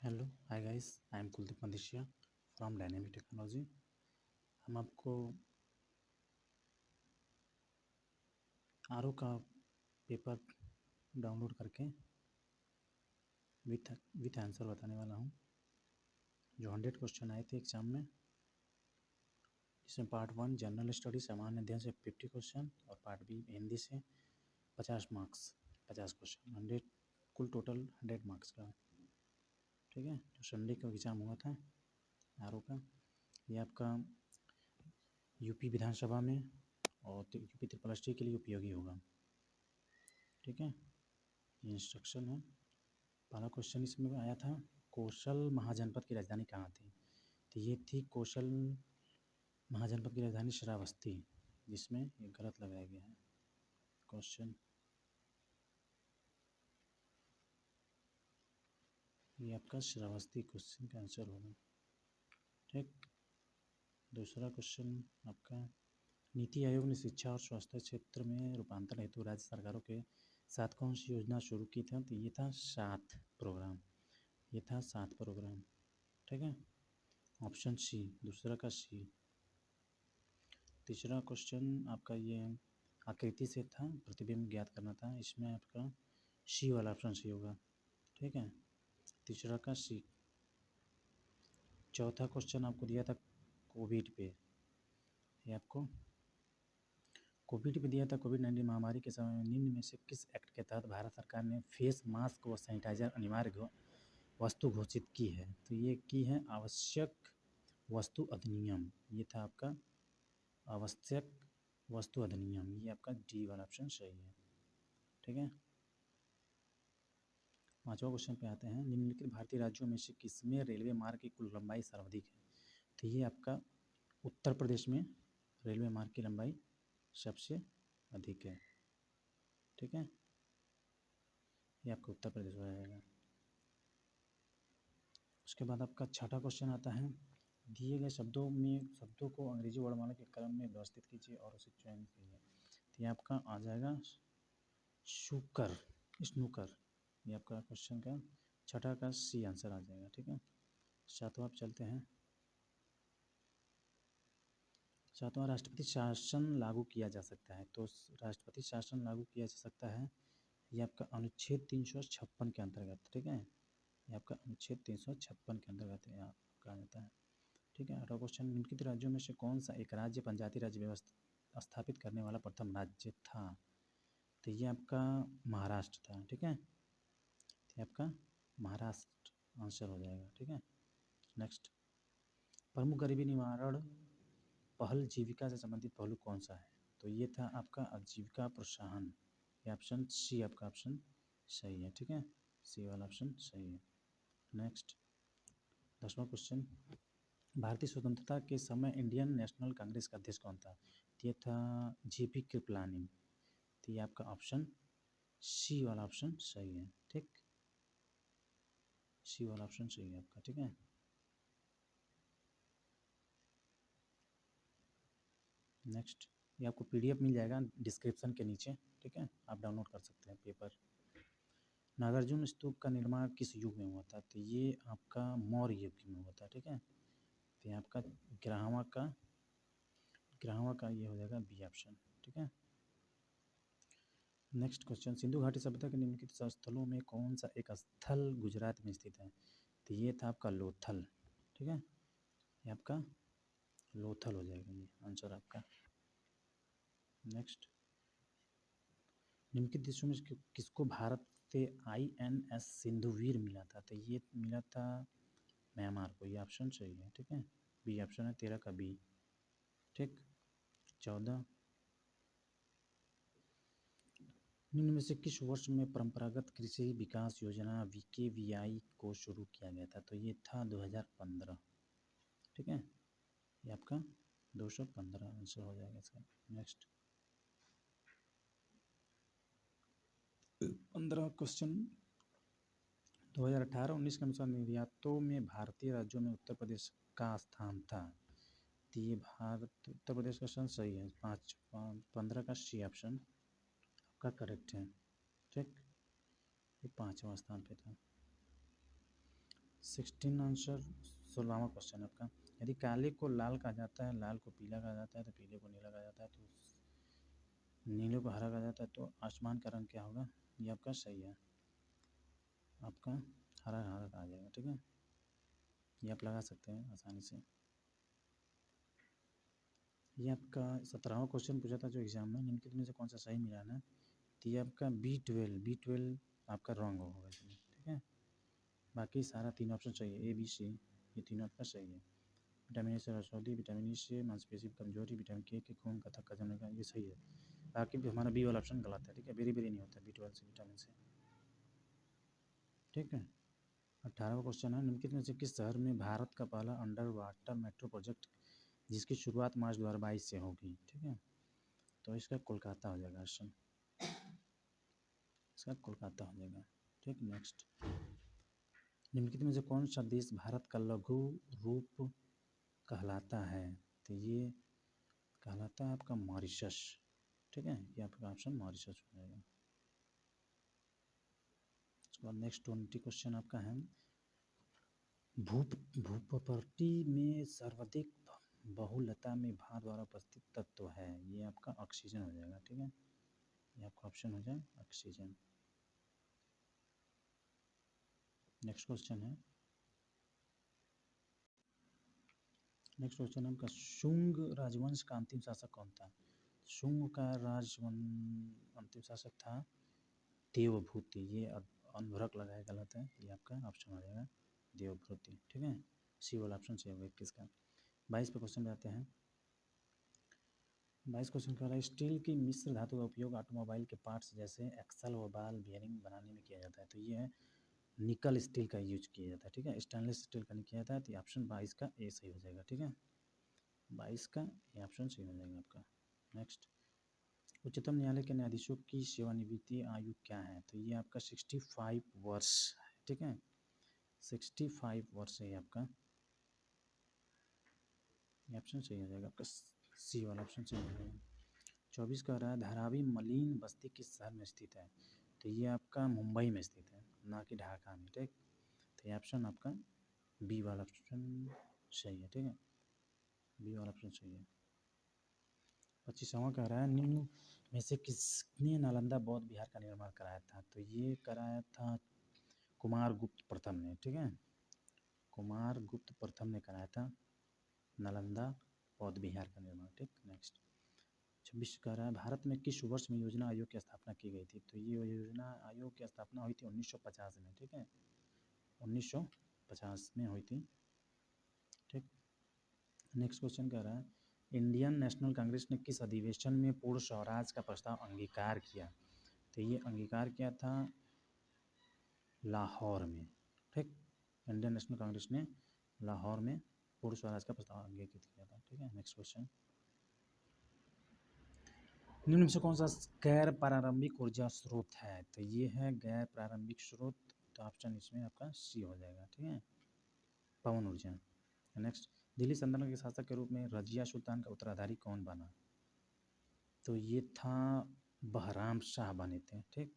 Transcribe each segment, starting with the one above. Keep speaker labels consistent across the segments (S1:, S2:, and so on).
S1: Hello hi guys, I am Kuldeep Mandishiya from Dynamic Technology. हम आपको R का पेपर डाउनलोड करके विथ आंसर बताने वाला हूँ। जो 100 क्वेश्चन आए थे एग्जाम में, जिसमें पार्ट 1 जनरल स्टडी सामान्य अध्ययन से 50 क्वेश्चन और पार्ट बी हिंदी से 50 मार्क्स 50 क्वेश्चन 100 कुल टोटल 100 मार्क्स का। ठीक है, जो संडे का एग्ज़ाम हुआ था आर का, ये आपका यूपी विधानसभा में और यूपी ट्रिपल के लिए उपयोगी होगा। ठीक है, ये इंस्ट्रक्शन है। पहला क्वेश्चन इसमें आया था, कौशल महाजनपद की राजधानी कहाँ थी? तो ये थी कौशल महाजनपद की राजधानी श्रावस्ती, जिसमें ये गलत लगाया गया है क्वेश्चन। ये आपका श्रावस्ती क्वेश्चन का आंसर होगा। ठीक, दूसरा क्वेश्चन आपका, नीति आयोग ने शिक्षा और स्वास्थ्य क्षेत्र में रूपांतरण हेतु राज्य सरकारों के साथ कौन सी योजना शुरू की थी? तो ये था 7 प्रोग्राम। ये था 7 प्रोग्राम। ठीक है, ऑप्शन सी, दूसरा का सी। तीसरा क्वेश्चन आपका ये आकृति से था, प्रतिबिंब ज्ञात करना था, इसमें आपका सी वाला ऑप्शन सही होगा। ठीक है, तीसरा का सी। चौथा क्वेश्चन आपको दिया था कोविड पे, ये आपको कोविड पे दिया था। कोविड-19 महामारी के समय में निम्न में से किस एक्ट के तहत भारत सरकार ने फेस मास्क व सैनिटाइजर अनिवार्य वस्तु घोषित की है? तो ये की है आवश्यक वस्तु अधिनियम। ये था आपका आवश्यक वस्तु अधिनियम। ये आपका डी वाला ऑप्शन सही है। ठीक है, पांचवा क्वेश्चन पे आते हैं, निम्नलिखित भारतीय राज्यों में से किसमें रेलवे मार्ग की कुल लंबाई सर्वाधिक है? तो ये आपका उत्तर प्रदेश में रेलवे मार्ग की लंबाई सबसे अधिक है। ठीक है, ये आपका उत्तर प्रदेश हो जाएगा। उसके बाद आपका छठा क्वेश्चन आता है, दिए गए शब्दों को अंग्रेजी वर्णमाला के क्रम में व्यवस्थित कीजिए और उसे चयन कीजिए। तो ये आपका आ जाएगा शूकर, स्नूकर। ये आपका क्वेश्चन का छठा का सी आंसर आ जाएगा। ठीक है, सातवां आप चलते हैं। सातवां, राष्ट्रपति शासन लागू किया जा सकता है। तो राष्ट्रपति शासन लागू किया जा सकता है, ये आपका अनुच्छेद 356 के अंतर्गत। ठीक है, ये आपका अनुच्छेद 356 के अंतर्गत यहाँ आपका आ जाता है। ठीक है, अगला क्वेश्चन, निम्नलिखित राज्यों में से कौन सा एक राज्य पंचायती राज व्यवस्था स्थापित करने वाला प्रथम राज्य था? तो ये आपका महाराष्ट्र था। ठीक है, ये आपका महाराष्ट्र आंसर हो जाएगा। ठीक है, नेक्स्ट, प्रमुख गरीबी निवारण पहल जीविका से संबंधित पहलू कौन सा है? तो ये था आपका आजीविका प्रोत्साहन। ये ऑप्शन सी आपका ऑप्शन सही है। ठीक है, सी वाला ऑप्शन सही है। नेक्स्ट, 10वां क्वेश्चन, भारतीय स्वतंत्रता के समय इंडियन नेशनल कांग्रेस का अध्यक्ष कौन था? ये था जेपी कृपलानी। तो ये आपका ऑप्शन सी वाला ऑप्शन सही है। ठीक, सी वाला ऑप्शन सही है आपका। ठीक है, नेक्स्ट, ये आपको पीडीएफ मिल जाएगा डिस्क्रिप्शन के नीचे। ठीक है, आप डाउनलोड कर सकते हैं पेपर। नागार्जुन स्तूप का निर्माण किस युग में हुआ था? तो ये आपका मौर्य युग में हुआ था। ठीक है, तो ये आपका ग्राहवा का ये हो जाएगा बी ऑप्शन। ठीक है, नेक्स्ट क्वेश्चन, सिंधु घाटी सभ्यता के निम्नलिखित स्थलों में कौन सा एक स्थल गुजरात में स्थित है? तो ये था आपका लोथल। ठीक है, ये आपका लोथल हो जाएगा ये आंसर आपका। नेक्स्ट, निम्नलिखित देशों में किसको भारत से INS सिंधुवीर मिला था? तो ये मिला था म्यांमार को। ये ऑप्शन सही है। ठीक है, बी ऑप्शन है 13 का बी। ठीक, 14, निम्न में से किस वर्ष में परंपरागत कृषि विकास योजना VKVI को शुरू किया गया था? तो ये था 2015। ठीक है, ये आपका 215 आंसर हो जाएगा इसका। नेक्स्ट, 15 क्वेश्चन, 2018-19 के अनुसार निर्यातों में भारतीय राज्यों में उत्तर प्रदेश का स्थान था। तो ये उत्तर प्रदेश का ऑप्शन सही है। 15 का सी ऑप्शन आपका करेक्ट है। ठीक, ये 5वां स्थान पे था। 16 आंसर 16वां क्वेश्चन आपका। यदि काले को लाल कहा जाता है, लाल को पीला कहा जाता है, तो पीले को नीला कहा जाता है, तो नीले को हरा कहा जाता है, तो आसमान का रंग क्या होगा? ये आपका सही है, आपका हरा हरा कहा जाएगा। ठीक है, ये आप लगा सकते हैं आसानी से। ये आपका 17वां क्वेश्चन पूछा था जो एग्जाम में, निम्नलिखित में से कौन सा सही मिलान है? तो ये आपका B12 आपका रॉन्ग होगा इसमें। ठीक है, बाकी सारा 3 ऑप्शन सही है, A B C, ये तीनों आपका सही है। विटामिन ए से रसौली, विटामिन ई से मांसपेशी कमजोरी, विटामिन के खून का थक्का जमने का, ये सही है। बाकी भी हमारा बी वाला ऑप्शन गलत है। ठीक है, बेरी बेरी नहीं होता B12 से, विटामिन से। ठीक है, 18वां क्वेश्चन है, निम्नलिखित में से किस शहर में भारत का पहला अंडर वाटर मेट्रो प्रोजेक्ट जिसकी शुरुआत मार्च 2022 से होगी? ठीक है, तो इसका कोलकाता हो जाएगा ऑप्शन, इसका कोलकाता हो जाएगा। ठीक, नेक्स्ट, निम्नलिखित में से कौन सा देश भारत का लघु रूप कहलाता है? तो ये कहलाता है आपका मॉरिशस। ठीक है, ये आपका ऑप्शन मॉरिशस हो जाएगा। उसके बाद नेक्स्ट 20 क्वेश्चन आपका है, भूप्रकृति में सर्वाधिक बहुलता में भार द्वारा उपस्थित तत्व है? ये आपका ऑक्सीजन हो जाएगा। ठीक है, ये आपका ऑप्शन हो जाए ऑक्सीजन। नेक्स्ट क्वेश्चन है, नेक्स्ट क्वेश्चन आपका, शुंग राजवंश का अंतिम शासक कौन था? शुंग का राजवंश अंतिम शासक था देवभूति। ये अनवरक लगाया गलत है, ये आपका ऑप्शन हो जाएगा देवभूति। ठीक है, सी वाला ऑप्शन सही होगा 21 का। 22 पे क्वेश्चन जाते हैं। 22 क्वेश्चन कह रहा है, स्टील की मिश्र धातु का उपयोग ऑटोमोबाइल के पार्ट्स जैसे एक्सल व बाल बियरिंग बनाने में किया जाता है। तो ये है निकल स्टील का यूज किया जाता है। ठीक है, स्टेनलेस स्टील का नहीं किया जाता है। तो ऑप्शन 22 का ए सही हो जाएगा। ठीक है, 22 का ये ऑप्शन सही हो जाएगा आपका। नेक्स्ट, उच्चतम न्यायालय के न्यायाधीशों की सेवानिवृत्ति आयु क्या है? तो ये आपका 65 वर्ष है। ठीक है, 65 वर्ष है आपका, ये ऑप्शन सही हो जाएगा आपका, सी वाला ऑप्शन सही हो जाएगा। 24 कह रहा है, धारावी मलिन बस्ती किस शहर में स्थित है? तो ये आपका मुंबई में स्थित है, ना कि ढाका में। ठीक, तो ये ऑप्शन आपका बी वाला ऑप्शन सही है। ठीक है, बी वाला ऑप्शन सही है। 25वां कह रहा है, निम्न में से किसने नालंदा बौद्ध विहार का निर्माण कराया था? तो ये कराया था कुमार गुप्त प्रथम ने। ठीक है, कुमार गुप्त प्रथम ने कराया था नालंदा बौद्ध विहार का निर्माण। ठीक, नेक्स्ट, 26 कह रहा है, भारत में किस वर्ष में योजना आयोग की स्थापना की गई थी? तो ये योजना आयोग की स्थापना हुई थी 1950 में। ठीक है, 1950 में हुई थी। ठीक, नेक्स्ट क्वेश्चन कह रहा है, इंडियन नेशनल कांग्रेस ने किस अधिवेशन में पूर्ण स्वराज का प्रस्ताव अंगीकार किया? तो ये अंगीकार किया था लाहौर में। ठीक, इंडियन नेशनल कांग्रेस ने लाहौर में पूर्ण स्वराज का प्रस्ताव अंगीकृत किया था। ठीक है, नेक्स्ट क्वेश्चन, निम्न में से कौन सा गैर प्रारंभिक ऊर्जा स्रोत है? तो ये है गैर प्रारंभिक स्रोत, तो ऑप्शन इसमें आपका सी हो जाएगा। ठीक है, पवन ऊर्जा। नेक्स्ट, दिल्ली सल्तनत के शासक के रूप में रजिया सुल्तान का उत्तराधारी कौन बना? तो ये था बहराम शाह बने थे। ठीक,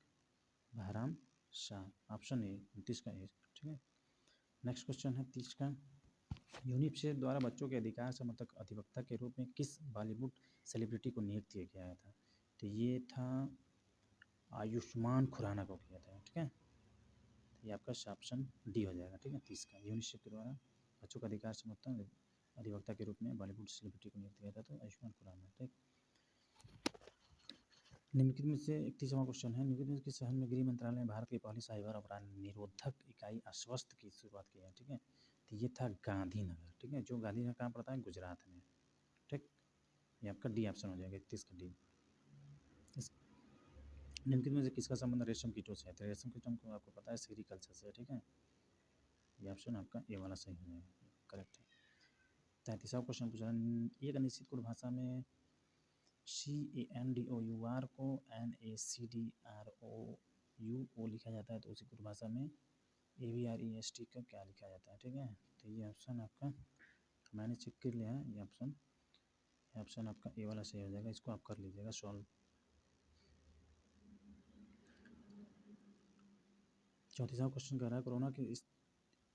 S1: बहराम शाह, ऑप्शन ए 29 का ए। ठीक है, नेक्स्ट क्वेश्चन है 30 का, यूनिसेफ द्वारा बच्चों के अधिकार समर्थक अधिवक्ता के रूप में किस बॉलीवुड सेलिब्रिटी को नियुक्त किया गया था? तो ये था आयुष्मान खुराना को किया था। ठीक है, तो ये आपका ऑप्शन डी हो जाएगा। ठीक है, 30 का, यूनिसेफ के द्वारा बच्चों का अधिकार समर्थन अधिवक्ता के रूप में बॉलीवुड सेलिब्रिटी को नियुक्त किया था, तो आयुष्मान खुराना। ठीक, निम्नलिखित में से 31वां क्वेश्चन है, निम्नलिखित में किस शहर में गृह मंत्रालय ने भारत की पहली साइबर अपराध निरोधक इकाई आश्वस्त की शुरुआत की है? ठीक है, तो ये था गांधीनगर। ठीक है, जो गांधीनगर कहाँ पड़ता है? गुजरात में। ठीक, ये आपका डी ऑप्शन हो जाएगा, 31 का डी। निम्नलिखित में से किसका संबंध रेशम कीटों से है? तो रेशम कीटों को आपको पता है सेरिकल्चर से। ठीक है, ये ऑप्शन आपका ए वाला सही हो जाएगा, करेक्ट है। 33वां क्वेश्चन पूछा, एक निश्चित कुल भाषा में CANDOUR को NACDROUO लिखा जाता है, तो उसी कुल भाषा में ABREST का क्या लिखा जाता है? ठीक है, तो ये ऑप्शन आपका मैंने चेक कर लिया है, ये ऑप्शन आपका ए वाला सही हो जाएगा, इसको आप कर लीजिएगा सॉल्व। 34वां क्वेश्चन कर रहा है, कोरोना के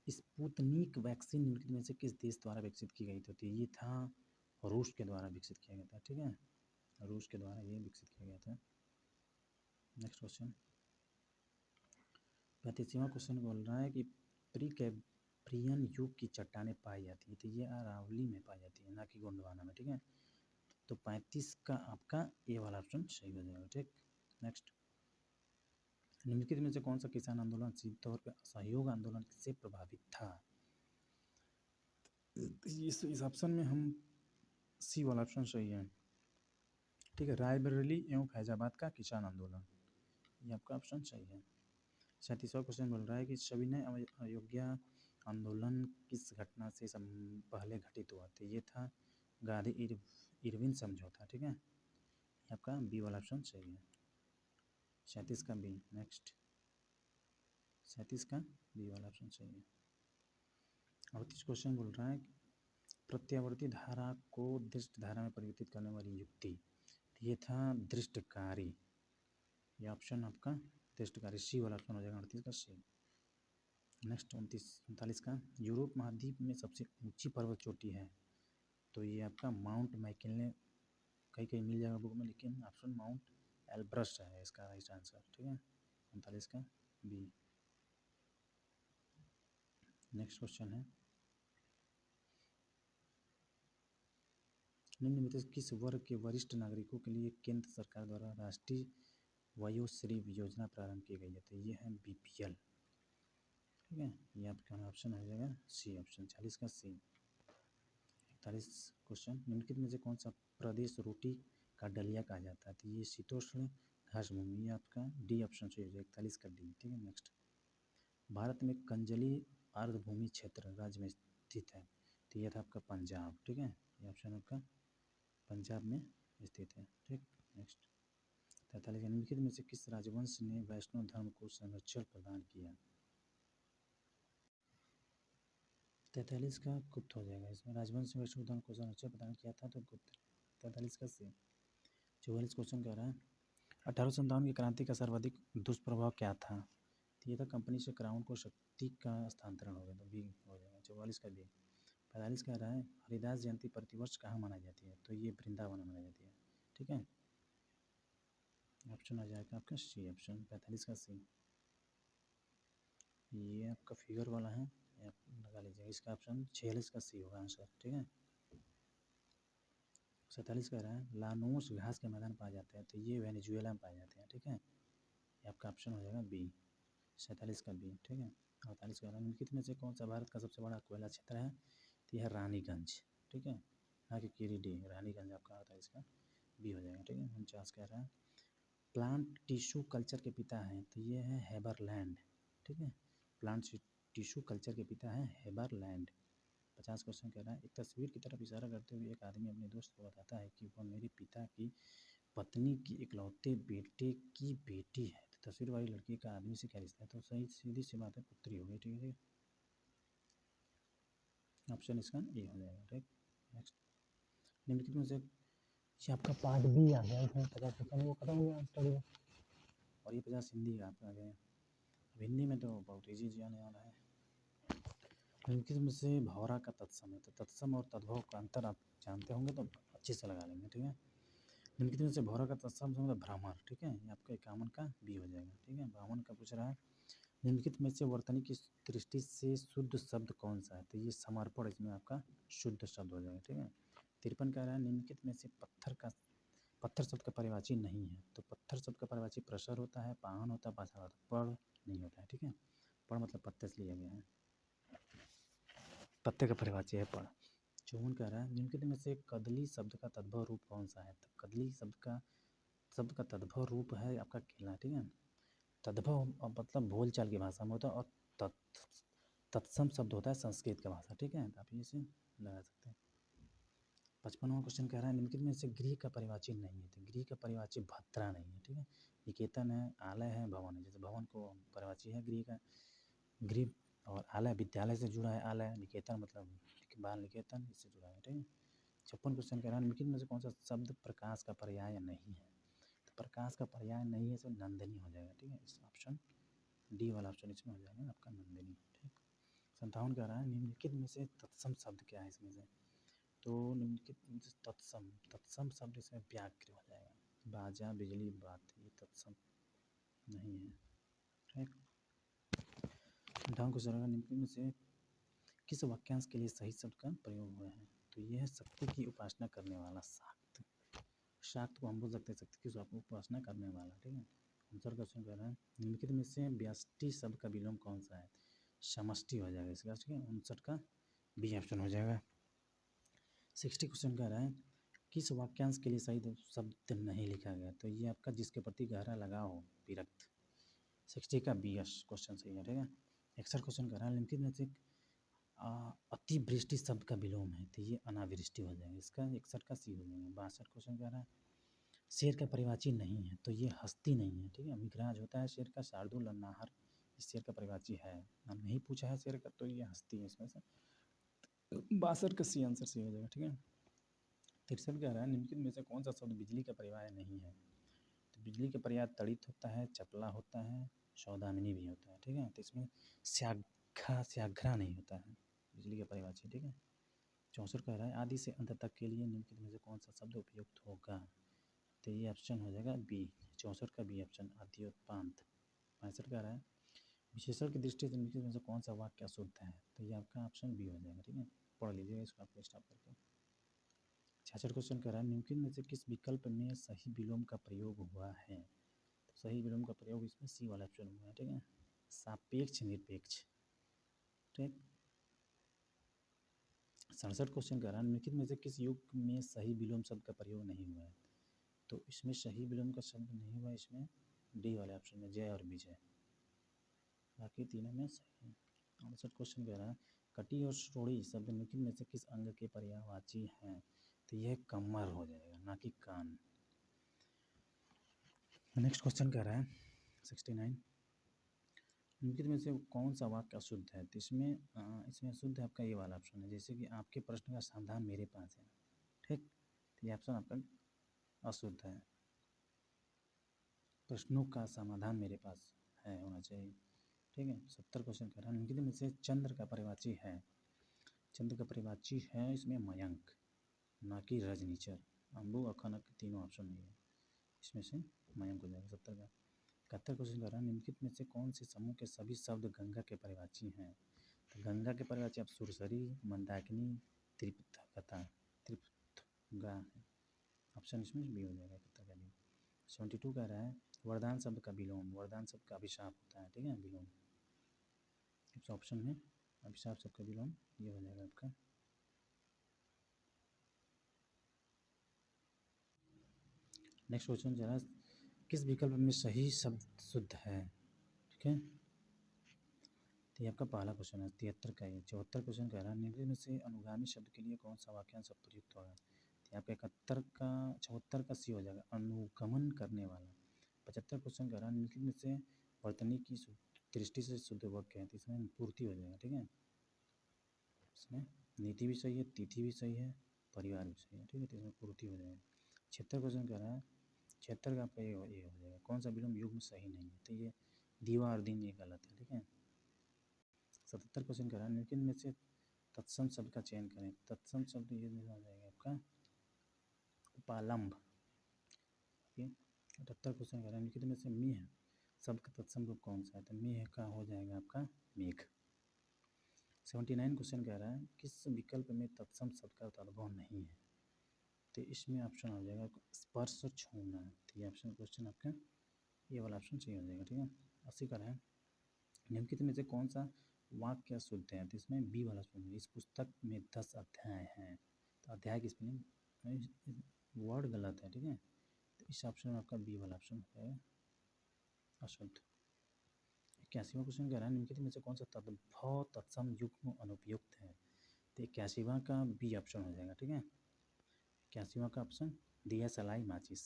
S1: स्पुतनिक वैक्सीन निम्नलिखित में से किस देश द्वारा विकसित की गई थी? तो ये था रूस के द्वारा विकसित किया गया था, ठीक है, रूस के द्वारा ये विकसित किया गया था। नेक्स्ट क्वेश्चन, 35वां क्वेश्चन बोल रहा है कि प्री कैम्ब्रियन युग की चट्टानें पाई जाती है, तो ये अरावली में पाई जाती है, ना कि गोंडवाना में, ठीक है। तो 35 का आपका ए वाला ऑप्शन सही हो जाएगा, ठीक। नेक्स्ट, निम्नलिखित में से कौन सा किसान आंदोलन सीधे तौर पर असहयोग आंदोलन से प्रभावित था? इस ऑप्शन में हम सी वाला ऑप्शन सही है, ठीक है, रायबरेली एवं फैजाबाद का किसान आंदोलन, ये आपका ऑप्शन सही है। 37वां क्वेश्चन बोल रहा है कि सविनय अवज्ञा आंदोलन किस घटना से पहले घटित हुआ? तो ये था गांधी इरविन समझौता, ठीक है, ये आपका बी वाला ऑप्शन सही है। 37 का बी। नेक्स्ट, 37 का बी वाला ऑप्शन सही है। 38 क्वेश्चन बोल रहा है प्रत्यावर्ती धारा को दृष्ट धारा में परिवर्तित करने वाली युक्ति, ये था दृष्टकारी, ये ऑप्शन आपका दृष्टकारी सी वाला ऑप्शन हो जाएगा, 38 का सी। नेक्स्ट 39 का यूरोप महाद्वीप में सबसे ऊंची पर्वत चोटी है, तो ये आपका माउंट मैकिनले कहीं कहीं मिल जाएगा बुक में, लेकिन ऑप्शन माउंट एल्ब्रस है इसका राइट आंसर, ठीक है, 39 का बी। नेक्स्ट क्वेश्चन है, निम्न में से किस वर्ग के वरिष्ठ नागरिकों के लिए केंद्र सरकार द्वारा राष्ट्रीय वयोश्री योजना प्रारंभ की गई है? तो ये है बीपीएल, ठीक है, ये आपका ऑप्शन हो जाएगा सी ऑप्शन, 40 का सी। 41 क्वेश्चन, निम्नलिखित में से कौन सा प्रदेश रोटी का डलिया कहा जाता है? तो ये शीतोष्ण घास भूमि, ये आपका डी ऑप्शन सही हो जाएगा, 41 का डी, ठीक है। नेक्स्ट, भारत में कंजली आर्द्रभूमि क्षेत्र राज्य में स्थित है, तो यह था आपका पंजाब, ठीक है, ये ऑप्शन आपका पंजाब में स्थित है, ठीक। नेक्स्ट, 43, निम्नलिखित में से किस राजवंश ने वैष्णव धर्म को संरक्षण प्रदान किया? 43 का गुप्त हो जाएगा, इसमें राजवंश ने वैष्णव धर्म को संरक्षण प्रदान किया था, तो गुप्त। 43 का सी। 44 क्वेश्चन कह रहा है 1857 की क्रांति का सर्वाधिक दुष्प्रभाव क्या था? तो ये था कंपनी से क्राउन को शक्ति का हस्तांतरण हो गया, तो बी हो जाएगा, 44 का बी। 45 कह रहा है हरिदास जयंती प्रतिवर्ष कहाँ मनाई जाती है? तो ये वृंदावन में मनाई जाती है, ठीक है, ऑप्शन आ जाएगा आपका सी ऑप्शन, 45 का सी। ये आपका फिगर वाला है, ये आप लगा लीजिएगा, इसका ऑप्शन 46 का सी होगा आंसर, ठीक है। 47 कह रहा है लानोस घास के मैदान पाए जाते हैं, तो ये वेनेजुएला में पाए जाते हैं, ठीक है, ये आपका ऑप्शन हो जाएगा बी, 47 का बी, ठीक है। 48 कह रहा है निम्नलिखित में से कौन सा भारत का सबसे बड़ा कोयला क्षेत्र है? तो यह रानीगंज, ठीक है, ना कि गिरिडीह, रानीगंज आपका 48 का बी हो जाएगा, ठीक है। 49 कह रहा है प्लांट टिश्यू कल्चर के पिता हैं, तो ये है हेबरलैंड, ठीक है, प्लांट टिश्यू कल्चर के पिता हैं हेबरलैंड। 50 क्वेश्चन कह रहा है एक तस्वीर की तरफ इशारा करते हुए एक आदमी अपने दोस्त को बताता है कि वह मेरे पिता की पत्नी की इकलौते बेटे की बेटी है, तो तस्वीर वाली लड़की का आदमी से क्या रिश्ता है? तो सही सीधी सी बात है, पुत्री होगी, ठीक है, ऑप्शन इसका ए हो जाएगा, ठीक। नेक्स्ट, निम्नलिखित में से ये आपका पार्ट बी आ गया, इसमें 50 क्वेश्चन वो खत्म हो गया स्टडी, और ये 50 हिंदी का आपका आ गया। हिंदी में तो बहुत ईजी आने वाला है। निम्नलिखित में से भौरा का तत्सम है, तो तत्सम और तद्भव का अंतर आप जानते होंगे तो अच्छे से लगा लेंगे, ठीक है। निम्नलिखित में से भौरा का तत्सम से मतलब भ्रमर, ठीक है, ये आपका 51 का बी हो जाएगा, ठीक है। 52 का पूछ रहा है निम्नलिखित में से वर्तनी की दृष्टि से शुद्ध शब्द कौन सा है? तो ये समर्पण इसमें आपका शुद्ध शब्द हो जाएगा, ठीक है। 53 कह रहा है निम्नलिखित में से पत्थर शब्द का परिवाची नहीं है, तो पत्थर शब्द का परिवाची प्रसर होता है, पाहन होता है, पाषाण होता है, पढ़ नहीं होता है, ठीक है, पढ़ मतलब पत्ते से लिया गया है, पत्ते का परिवाची है पढ़। 54 कह रहा है निम्नलिखित में से कदली शब्द का तद्भव रूप कौन सा है? तो कदली शब्द का तद्भव रूप है आपका केला, ठीक है। तद्भव मतलब बोलचाल की भाषा में होता है, और तत्सम शब्द होता है संस्कृत का भाषा, ठीक है, तो आप इसे लगा सकते हैं। 55वां क्वेश्चन कह रहा है निम्नलिखित में से गृह का परिवाची नहीं है, तो गृह का परिवाची भत्रा नहीं है, ठीक है। निकेतन है, आलय है, भवन है, जैसे भवन को परिवाची है गृह का, गृह, और आलय विद्यालय से जुड़ा है, आलय, निकेतन मतलब बाल निकेतन, इससे जुड़ा है, ठीक है। 56 क्वेश्चन कह रहा है निम्नलिखित में से कौन सा शब्द प्रकाश का पर्याय नहीं है? तो प्रकाश का पर्याय नहीं है, इसमें नंदिनी हो जाएगा, ठीक है, इस ऑप्शन डी वाला ऑप्शन इसमें हो जाएगा आपका नंदिनी, ठीक। 57 कह रहा है निम्नलिखित में से तत्सम शब्द क्या है इसमें से, तो निम्नलिखित में से तत्सम शब्द इसमें व्याघ्र हो जाएगा, बाजा बिजली बात, ये तत्सम नहीं है। ठीक, 58 क्वेश्चन रहेगा निम्नलिखित में से किस वाक्यांश के लिए सही शब्द का प्रयोग हुआ है, तो ये है शक्ति की उपासना करने वाला शाक्त। शाक्त को हम बोल सकते हैं शक्ति की उपासना करने वाला। ठीक है, 59 क्वेश्चन कह रहा है निम्नलिखित में से व्यष्टि शब्द का विलोम कौन सा है, समष्टि हो जाएगा इसका। ठीक है, 59 का बी ऑप्शन हो जाएगा। 60 क्वेश्चन कह रहा है किस वाक्यांश के लिए सही शब्द नहीं लिखा गया, तो ये आपका जिसके प्रति गहरा लगाव हो, विरक्त। 60 का बी क्वेश्चन सही है। ठीक है, 61 क्वेश्चन कह रहा है निम्नलिखित में से अतिवृष्टि शब्द का विलोम है, तो ये अनावृष्टि हो जाएगा इसका। 61 का सी हो जाएगा। 62 क्वेश्चन कह रहा है शेर का परिवाची नहीं है, तो ये हस्ती नहीं है। ठीक है, मिघराज होता है शेर का, शार्दुल और नाहर इस शेर का परिवाची है, हम नहीं पूछा है शेर का, तो ये हस्ती है इसमें से। 62 का सी आंसर सही हो जाएगा। ठीक है, 63 कह रहा है निम्नलिखित में से कौन सा शब्द बिजली का पर्याय नहीं है, तो बिजली का पर्याय तड़ित होता है, चपला होता है, सौदामिनी भी होता है। ठीक है, तो इसमें स्याघ्रा नहीं होता है बिजली का परिवाची। ठीक है, 64 कह रहा है आदि से अंत तक के लिए निम्नलिखित में से कौन सा शब्द उपयुक्त होगा, तो ये ऑप्शन हो जाएगा बी, 64 का बी ऑप्शन, आद्योपांत। 65 कह रहा है विशेषण की दृष्टि से निम्नलिखित में से कौन सा वाक्य अशुद्ध है, तो ये आपका ऑप्शन बी हो जाएगा। ठीक है, पढ़ लीजिएगा इसको आपको स्टॉप करके। 66 क्वेश्चन कह रहा है निम्नलिखित में से किस विकल्प में सही विलोम का प्रयोग हुआ है, तो सही विलोम का प्रयोग इसमें सी वाला ऑप्शन हुआ है। ठीक है, सापेक्ष निरपेक्ष। ठीक, 67 क्वेश्चन कह रहा है निम्नलिखित में से किस युग में सही विलोम शब्द का प्रयोग नहीं हुआ है, तो इसमें सही विलोम का शब्द नहीं हुआ इसमें डी वाले ऑप्शन में, जय और विजय, बाकी तीनों में सही है। 68 क्वेश्चन कह रहा है कटी और श्रोड़ी शब्द निम्नलिखित में से किस अंग के पर्यायवाची हैं, तो यह कमर हो जाएगा, ना कि कान। नेक्स्ट क्वेश्चन कह रहा है 69 निम्नलिखित में से कौन सा वाक्य अशुद्ध है, तो इसमें अशुद्ध है आपका ये वाला ऑप्शन है, जैसे कि आपके प्रश्न का समाधान मेरे पास है। ठीक, तो ये ऑप्शन आपका अशुद्ध है, प्रश्नों का समाधान मेरे पास है होना चाहिए। ठीक है, 70 क्वेश्चन कह रहा है निम्नलिखित में से चंद्र का परिवाची है, चंद्र का परिवाची है इसमें मयंक, ना कि रजनीचर। अम्बु अखनक तीनों ऑप्शन नहीं है, इसमें से मयंक हो जाएगा 70 का। 71 क्वेश्चन कर रहा है निम्नलिखित में से कौन से समूह के सभी शब्द गंगा के परिवाची हैं, तो गंगा के परिवाची आप सुरसरी, मंदाकिनी, त्रिपथगता, त्रिपथगा है, ऑप्शन इसमें बी हो जाएगा 71 का बी। 72 कह रहा है वरदान शब्द का विलोम, वरदान शब्द का अभिशाप होता है। ठीक है, विलोम इस ऑप्शन में अभिशाप शब्द का विलोम ये हो जाएगा आपका। नेक्स्ट क्वेश्चन जरा किस विकल्प में सही शब्द शुद्ध है। ठीक है, तो ये आपका पहला क्वेश्चन है 73 का। ये 74 क्वेश्चन कह रहा है निम्नलिखित में से अनुगामी शब्द के लिए कौन सा वाक्यांश प्रयुक्त होगा, तो आपका 71 का 74 का सी हो जाएगा, अनुगमन करने वाला। 75 क्वेश्चन कह रहा है निम्नलिखित में से वर्तनी की दृष्टि से शुद्ध वाक्य है, तो इसमें पूर्ति हो जाएगा। ठीक है, इसमें नीति भी सही है, तिथि भी सही है, परिवार भी सही है। ठीक है, तो इसमें पूर्ति हो जाएगा। 76 क्वेश्चन कह रहा है 76 का आपका ये हो जाएगा कौन सा विलोम युग्म सही नहीं है, तो ये दीवा और दिन ये गलत है। ठीक है, 77 क्वेश्चन कह रहा है निम्नलिखित में से तत्सम शब्द का चयन करें, तत्सम शब्द ये हो जाएगा आपका उपालंब। ठीक है, 78 क्वेश्चन कह रहा है निम्नलिखित में से मेह शब्द का तत्सम रूप कौन सा है, तो मेह का हो जाएगा आपका मेघ। 79 क्वेश्चन कह रहा है किस विकल्प में तत्सम शब्द का तद्भव नहीं है, तो इसमें ऑप्शन हो जाएगा स्पर्श छूना, तो ये ऑप्शन क्वेश्चन आपका ये वाला ऑप्शन सही हो जाएगा। ठीक है, 80 का है निम्नलिखित में से कौन सा वाक्य शुद्ध है, तो इसमें बी वाला शुद्ध है। इस पुस्तक में 10 अध्याय हैं, तो अध्याय की स्पेलिंग वर्ड गलत है। ठीक है, तो इस ऑप्शन में आपका बी वाला ऑप्शन है अशुद्ध। 81वां क्वेश्चन कह रहा है निम्नलिखित में से कौन सा तद्भव तत्सम युग्म अनुपयुक्त है, तो 81वां का बी ऑप्शन हो जाएगा। ठीक है, 81वां का ऑप्शन दिया सलाई माचिस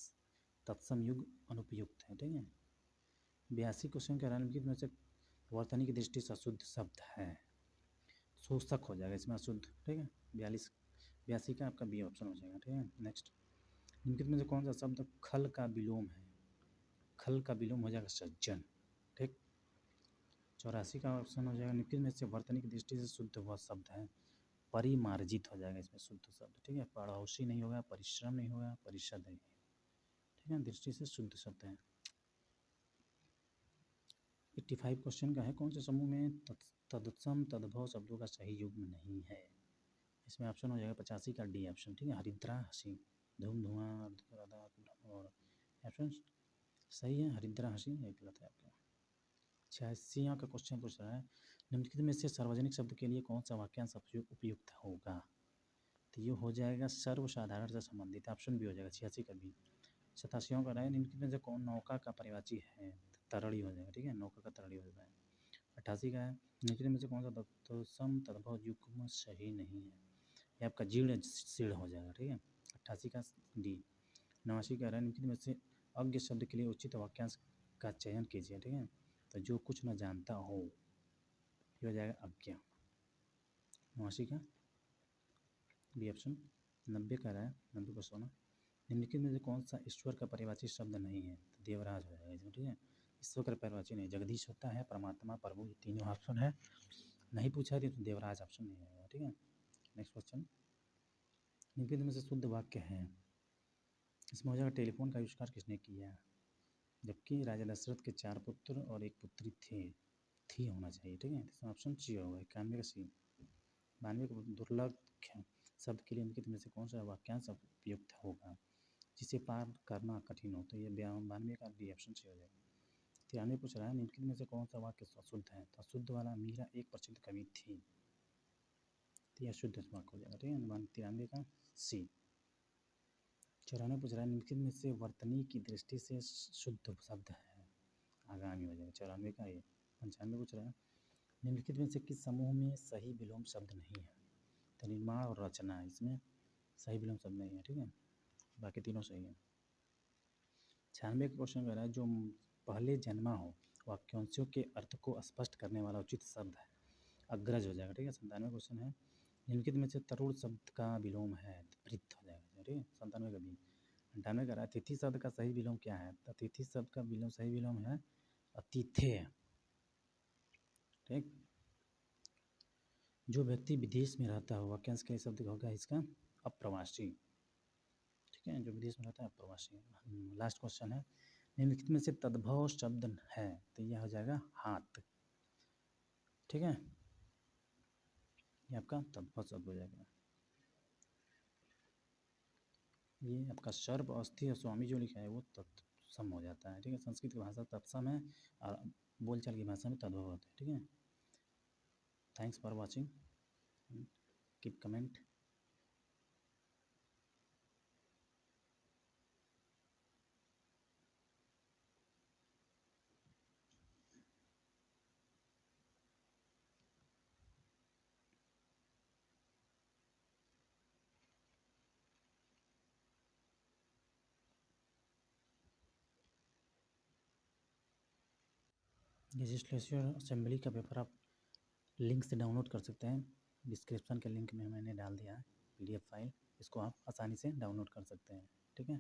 S1: तत्सम युग अनुपयुक्त है। ठीक है, 82 क्वेश्चन कह रहा है निम्नलिखित में से वर्तनी की दृष्टि से अशुद्ध शब्द है, शोषक हो जाएगा इसमें अशुद्ध। ठीक है, 82 का आपका बी ऑप्शन हो जाएगा। ठीक है, नेक्स्ट निम्नलिखित में से कौन सा शब्द खल का विलोम है, खल का विलोम हो जाएगा सज्जन। ठीक, 84 का ऑप्शन हो जाएगा निम्नलिखित में से वर्तनी की दृष्टि से शुद्ध वह शब्द है। परिमार्जित हो जाएगा इसमें शुद्ध शब्द, ठीक है। पड़ोसी नहीं होगा, परिश्रम नहीं होगा, परिषद नहीं, ठीक है। दृष्टि से शुद्ध शब्द है। 85 क्वेश्चन का है, कौन से समूह में तत्सम तद्भव शब्दों का सही युग्म नहीं है। इसमें ऑप्शन हो जाएगा 85 का डी ऑप्शन, ठीक है। हरिद्रा हंसी, धूम धुआं और ऑप्शन सही है हरिद्रा हंसी, ये गलत है आपका। 86 का क्वेश्चन पूछ रहा है निम्नलिखित में से सार्वजनिक शब्द के लिए कौन सा वाक्यांश उपयुक्त होगा। तो ये हो जाएगा सर्वसाधारण से संबंधित, ऑप्शन भी हो जाएगा 86 का भी। 87 का है निम्नलिखित में से कौन नौका का परिवाची है। तरड़ी हो जाएगा, ठीक है, नौका का तरड़ी हो जाता है। 88 का है निम्नलिखित में से कौन सा तत्सम तद्भव युग्म सही नहीं है। ये आपका जीर्ण शीर्ण हो जाएगा, ठीक है। 88 का डी। 89 का है निम्नलिखित में से अज्ञ शब्द के लिए उचित वाक्यांश का चयन कीजिए, ठीक है। तो जो कुछ न जानता हो, ये हो जाएगा अज्ञ। 89 का बी ऑप्शन। 90 का रहा है, 90 का सोना निम्नलिखित में से कौन सा ईश्वर का परिवाची शब्द नहीं है। तो देवराज हो जाएगा इसमें, ठीक है। ईश्वर का परिवाची नहीं, जगदीश होता है, परमात्मा, प्रभु, ये तीनों ऑप्शन है। नहीं पूछा है तो देवराज ऑप्शन नहीं आएगा, ठीक है। नेक्स्ट क्वेश्चन निम्नलिखित में से शुद्ध वाक्य है। इसमें हो जाएगा टेलीफोन का आविष्कार किसने किया। जबकि राजा दशरथ के 4 पुत्र और 1 पुत्री थी होना चाहिए, ठीक है। इसमें ऑप्शन सी होगा 91 का सी। 92 का दुर्लभ शब्द के लिए निम्नलिखित में से कौन सा वाक्यांश उपयुक्त होगा जिसे पार करना कठिन हो। तो ये 92 का डी ऑप्शन सी हो जाएगा। 93 पूछ रहा है निम्नलिखित में से कौन सा वाक्य अशुद्ध है। तो अशुद्ध वाला मीरा एक प्रसिद्ध कवि थी, तो यह शुद्ध वाक्य हो जाएगा, ठीक है। 93 का सी। 94 पूछ रहा है निम्नलिखित में से वर्तनी की दृष्टि से शुद्ध शब्द है। आगामी हो जाएगा 94 का ये। 95 पूछ रहा है निम्नलिखित में से किस समूह में सही विलोम शब्द नहीं है। तो निर्माण और रचना, इसमें सही विलोम शब्द नहीं है, ठीक है। बाकी तीनों सही है। 96 का क्वेश्चन कह रहा है जो पहले जन्मा हो वाक्यांशों के अर्थ को स्पष्ट करने वाला उचित शब्द है। अग्रज हो जाएगा, ठीक है। 97 क्वेश्चन है निम्नलिखित में से तरुण शब्द का विलोम है। वृत्त हो जाएगा, ठीक है। 97 का भी। 98 का रहा है अतिथि शब्द का सही विलोम क्या है। अतिथि शब्द का विलोम सही विलोम है अतिथेय, ठीक। जो व्यक्ति विदेश में रहता हो वाक्यांश के लिए शब्द होगा इसका अप्रवासी, ठीक है। जो विदेश में रहता है अप्रवासी। लास्ट क्वेश्चन है निम्नलिखित में से तद्भव शब्द है। तो यह हो जाएगा हाथ, ठीक है। ये आपका तद्भव शब्द हो जाएगा। ये आपका सर्प अस्थि और स्वामी जो लिखा है वो तत्सम हो जाता है, ठीक है। संस्कृत की भाषा तत्सम है और बोलचाल की भाषा में तद्भव होता है, ठीक है। Thanks for watching, keep comment. Legislative assembly का पेपर आप लिंक से डाउनलोड कर सकते हैं। डिस्क्रिप्शन के लिंक में मैंने डाल दिया है PDF फाइल, इसको आप आसानी से डाउनलोड कर सकते हैं, ठीक है।